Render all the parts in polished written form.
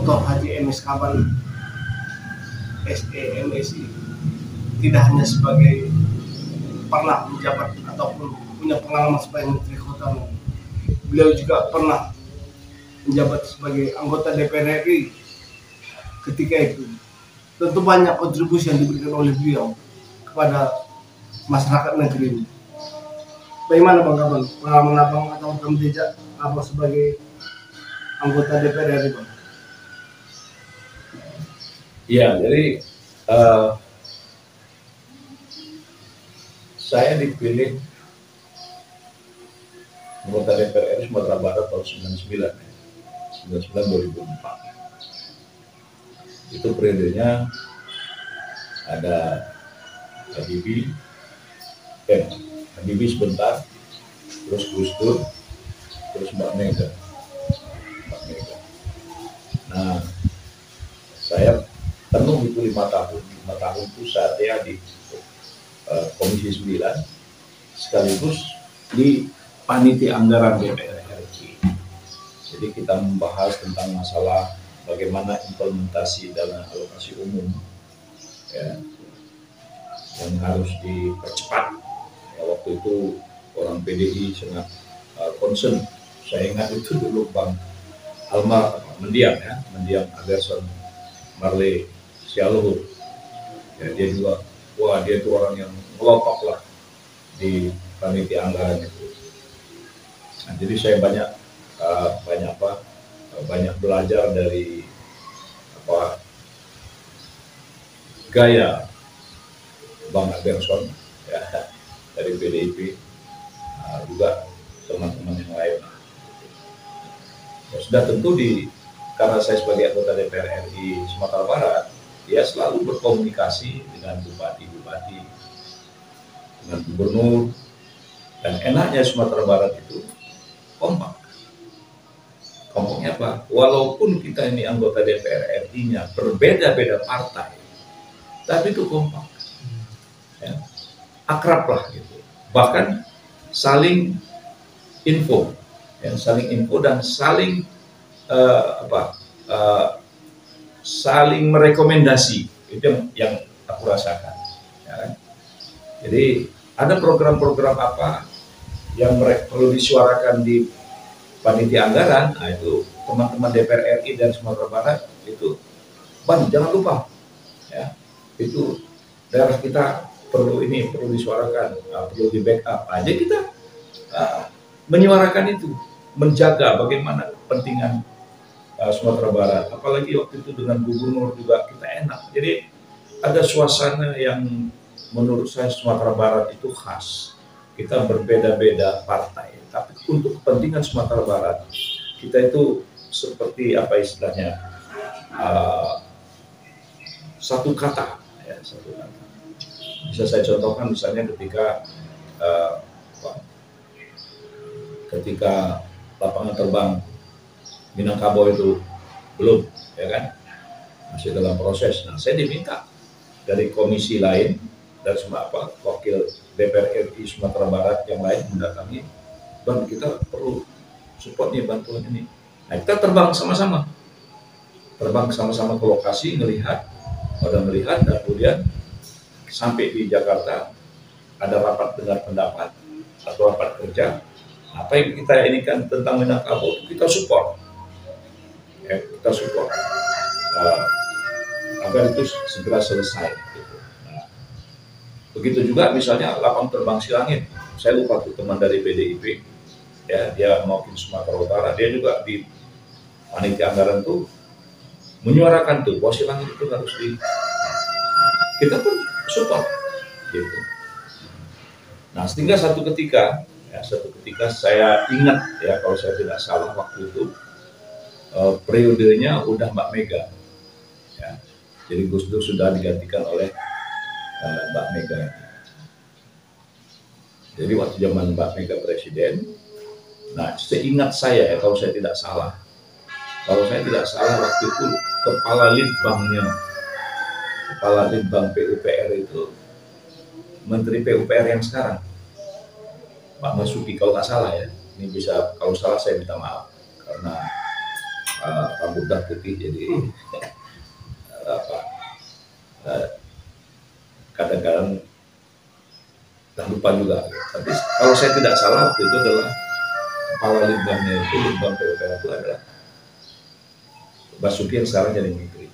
Dr. Haji MS Kaban SEMSI tidak hanya sebagai pernah menjabat ataupun punya pengalaman sebagai Menteri Kehutanan, beliau juga pernah menjabat sebagai anggota DPR RI ketika itu. Tentu banyak kontribusi yang diberikan oleh beliau kepada masyarakat negeri ini. Bagaimana Bang Kaban, pengalaman Abang atau rekam jejak Abang sebagai anggota DPR RI, Bang? Ya, jadi saya dipilih anggota DPR RI Sumatera Barat tahun 99 2004. Itu periodenya ada Habibie sebentar, terus Gus Dur, terus Mbak Mega. Nah, saya penuh itu 5 tahun. 5 tahun itu saya di Komisi 9 sekaligus di Panitia Anggaran DPR RI. Jadi kita membahas tentang masalah bagaimana implementasi dana alokasi umum ya, yang harus dipercepat. Ya, waktu itu orang PDI sangat concern. Saya ingat itu dulu Bang Mendiang Agerson Marley Sialuhur. Ya, dia juga, dia itu orang yang ngelotok lah di panitia anggaran itu. Nah, jadi saya banyak belajar dari gaya Bang Agerson ya, dari PDIP, juga teman-teman yang lain. Ya, sudah tentu karena saya sebagai anggota DPR RI Sumatera Barat, dia selalu berkomunikasi dengan bupati-bupati, dengan gubernur, dan enaknya Sumatera Barat itu kompak. Kompaknya apa? Walaupun kita ini anggota DPR RI-nya berbeda-beda partai, tapi itu kompak, ya, akrab lah gitu. Bahkan saling info, ya, dan saling merekomendasi. Itu yang aku rasakan. Ya kan? Jadi ada program-program apa yang perlu disuarakan di panitia anggaran, nah itu teman-teman DPR RI dan Sumatera Barat itu, Bang jangan lupa, ya itu daerah kita perlu disuarakan, perlu di backup. Aja kita menyuarakan itu, menjaga bagaimana kepentingan Sumatera Barat. Apalagi waktu itu dengan gubernur juga kita enak. Jadi ada suasana yang menurut saya Sumatera Barat itu khas. Kita berbeda-beda partai, tapi untuk kepentingan Sumatera Barat kita itu seperti apa istilahnya, satu kata, ya, satu kata. Bisa saya contohkan misalnya ketika lapangan terbang Minangkabau itu belum, ya kan, masih dalam proses. Nah, saya diminta dari komisi lain dan wakil DPR RI Sumatera Barat yang lain mendatangi, Bang kita perlu support nih bantuan ini. Nah, kita terbang sama-sama ke lokasi, melihat, dan kemudian sampai di Jakarta ada rapat dengar pendapat atau rapat kerja. Apa yang kita inikan tentang Minangkabau kita support, ya, agar itu segera selesai. Gitu. Nah, begitu juga misalnya lapangan terbang Silangit, saya lupa tuh teman dari PDIP, ya dia maupun Sumatera Utara, dia juga di panitia anggaran tuh menyuarakan tuh bahwa Silangit itu harus kita pun support, gitu. Nah, sehingga satu ketika saya ingat, ya kalau saya tidak salah waktu itu periodenya udah Mbak Mega, ya. Jadi Gus Dur sudah digantikan oleh Mbak Mega. Jadi waktu zaman Mbak Mega presiden, nah seingat saya ya kalau saya tidak salah waktu itu kepala Litbang PUPR itu Menteri PUPR yang sekarang, Pak Masuki kalau nggak salah ya. Ini bisa, kalau salah saya minta maaf karena rambut dah putih jadi apa kadang-kadang tak lupa juga. Tapi kalau saya tidak salah waktu itu adalah kepala Litbangnya itu, Litbang PUPR itu adalah Basuki yang sekarang jadi menteri.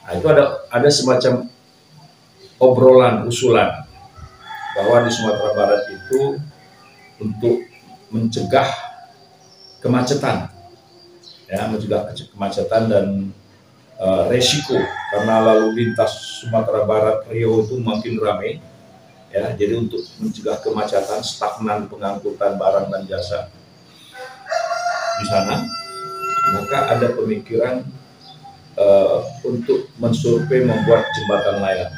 Nah, itu ada semacam obrolan usulan bahwa di Sumatera Barat itu untuk mencegah kemacetan, ya, mencegah kemacetan dan resiko karena lalu lintas Sumatera Barat Riau itu makin ramai, ya, jadi untuk mencegah kemacetan, stagnan pengangkutan barang dan jasa di sana, maka ada pemikiran untuk mensurvei membuat jembatan layang.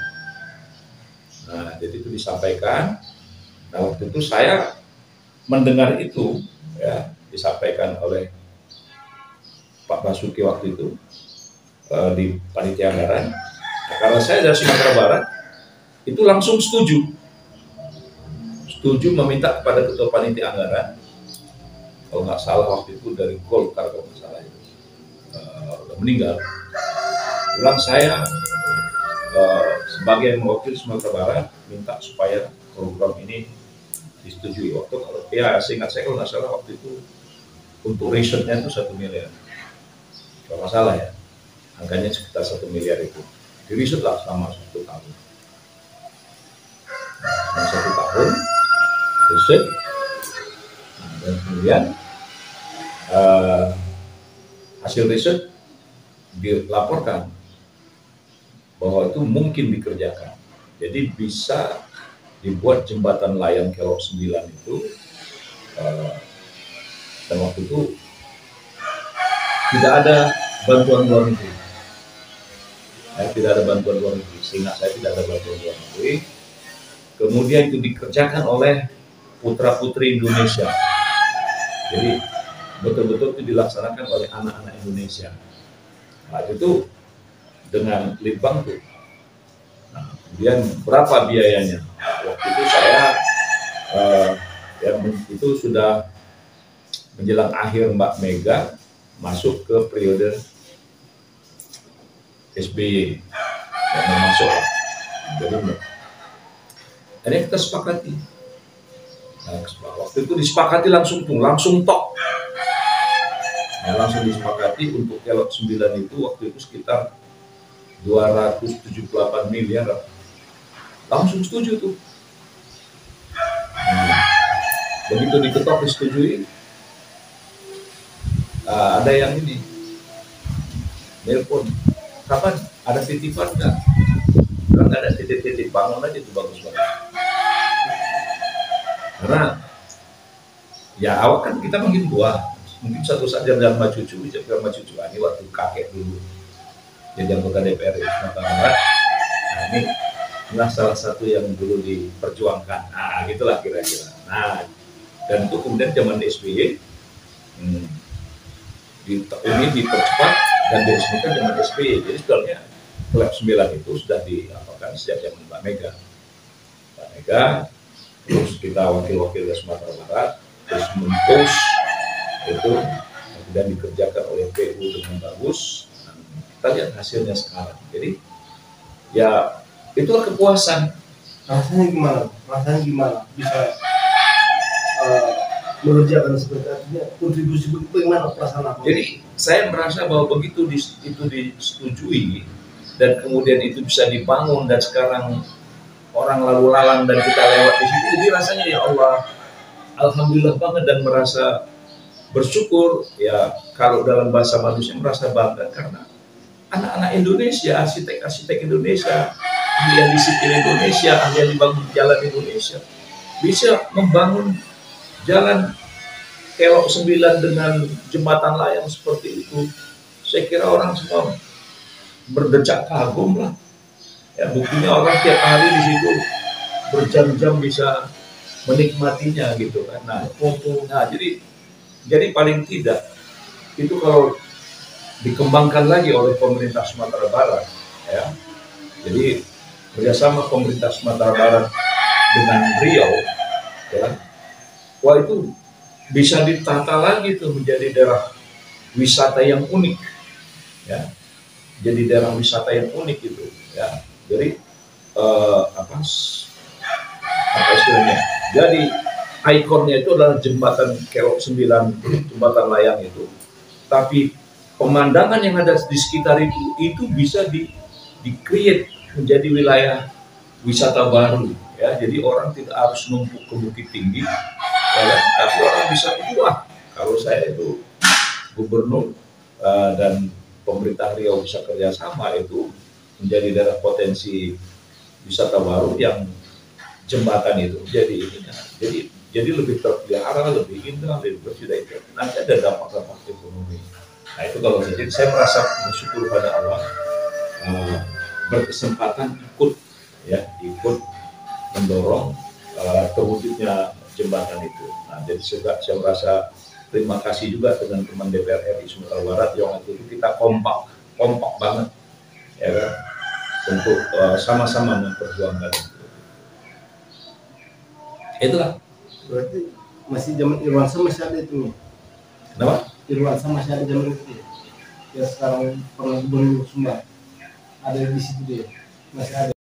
Nah, jadi itu disampaikan. Nah, waktu itu saya mendengar itu, ya, disampaikan oleh Pak Basuki waktu itu di panitia anggaran. Nah, karena saya dari Sumatera Barat, itu langsung setuju meminta kepada ketua panitia anggaran, kalau nggak salah waktu itu dari Golkar kalau nggak salah itu udah meninggal. Ulang saya sebagai mewakili Sumatera Barat minta supaya program ini disetujui. Waktu kalau ya seingat saya kalau nggak salah waktu itu untuk risetnya itu 1 miliar, kalau nggak salah ya, angkanya sekitar 1 miliar itu. Diriset lah selama 1 tahun. Selama 1 tahun riset, dan kemudian hasil riset dilaporkan bahwa itu mungkin dikerjakan. Jadi bisa dibuat jembatan layang Kelok 9 itu, dan waktu itu tidak ada bantuan luar negeri. Tidak ada bantuan luar negeri, seingat saya tidak ada bantuan luar negeri. Kemudian itu dikerjakan oleh putra-putri Indonesia. Jadi betul-betul itu dilaksanakan oleh anak-anak Indonesia. Nah, itu dengan Litbang tuh. Nah, kemudian berapa biayanya? Waktu itu saya itu sudah menjelang akhir Mbak Mega masuk ke periode SBY yang masuk. Jadi ini kita sepakati. Nah, waktu itu disepakati langsung tok. Nah, langsung disepakati untuk Kelok 9 itu waktu itu sekitar 278 miliar, langsung setuju tuh. Begitu diketok disetujui, ada yang ini nelpon, kapan ada titipan nggak? Kalau nggak ada titip bangun aja itu bagus banget. Karena ya awal kan kita mungkin mungkin satu saat jalan sama cucu, ini waktu kakek dulu jadi anggota DPR Sumatera Barat. Nah, ini adalah salah satu yang dulu diperjuangkan. Nah, gitulah kira-kira. Nah, dan itu kemudian zaman SBY ini dipercepat dan diresmikan dengan SBY. Jadi sebenarnya Kelok 9 itu sudah diapakan sejak zaman Mbak Mega. Terus kita wakil-wakil dari Sumatera Barat terus mempush itu, kemudian dikerjakan oleh PU dengan bagus. Kita lihat hasilnya sekarang. Jadi ya itulah kepuasan. Rasanya gimana bisa mengerjakan seperti itu, kontribusi bagaimana perasaan apa? Jadi saya merasa bahwa begitu itu disetujui dan kemudian itu bisa dibangun dan sekarang orang lalu lalang dan kita lewat di situ, jadi rasanya ya Allah, alhamdulillah banget dan merasa bersyukur. Ya kalau dalam bahasa manusia merasa bangga karena anak-anak Indonesia, arsitek-arsitek Indonesia, ahli sipil Indonesia, ahli bangun jalan Indonesia bisa membangun jalan Kelok 9 dengan jembatan layang seperti itu. Saya kira orang semua berdecak kagum lah. Ya, buktinya orang tiap hari di situ berjam-jam bisa menikmatinya gitu kan. Nah, jadi paling tidak itu kalau dikembangkan lagi oleh pemerintah Sumatera Barat, ya. Jadi kerjasama pemerintah Sumatera Barat dengan Riau, ya, wah itu bisa ditata lagi tuh menjadi daerah wisata yang unik, ya. Jadi daerah wisata yang unik itu, ya. Jadi apa istilahnya? Jadi ikonnya itu adalah jembatan Kelok 9, jembatan layang itu. Tapi pemandangan yang ada di sekitar itu bisa di-create menjadi wilayah wisata baru, ya. Jadi orang tidak harus numpuk ke Bukit Tinggi, ya, tapi orang bisa wah, kalau saya itu gubernur dan pemerintah Riau bisa kerjasama itu menjadi daerah potensi wisata baru yang jembatan itu jadi lebih terpelihara, lebih indah, lebih bersih. Nanti ada dampak-dampak ekonomi. Nah itu kalau saya merasa bersyukur pada Allah berkesempatan ikut mendorong terwujudnya jembatan itu. Nah jadi saya merasa terima kasih juga dengan teman DPR RI Sumatera Barat yang waktu itu kita kompak banget, ya kan, untuk sama-sama memperjuangkan itu. Itulah. Berarti masih zaman Irwansyah masih ada itu nih. Kenapa? Irwansyah masih ada zaman itu ya. Ya sekarang pernah gubernur Sumbar. Ada di situ dia. Masih ada.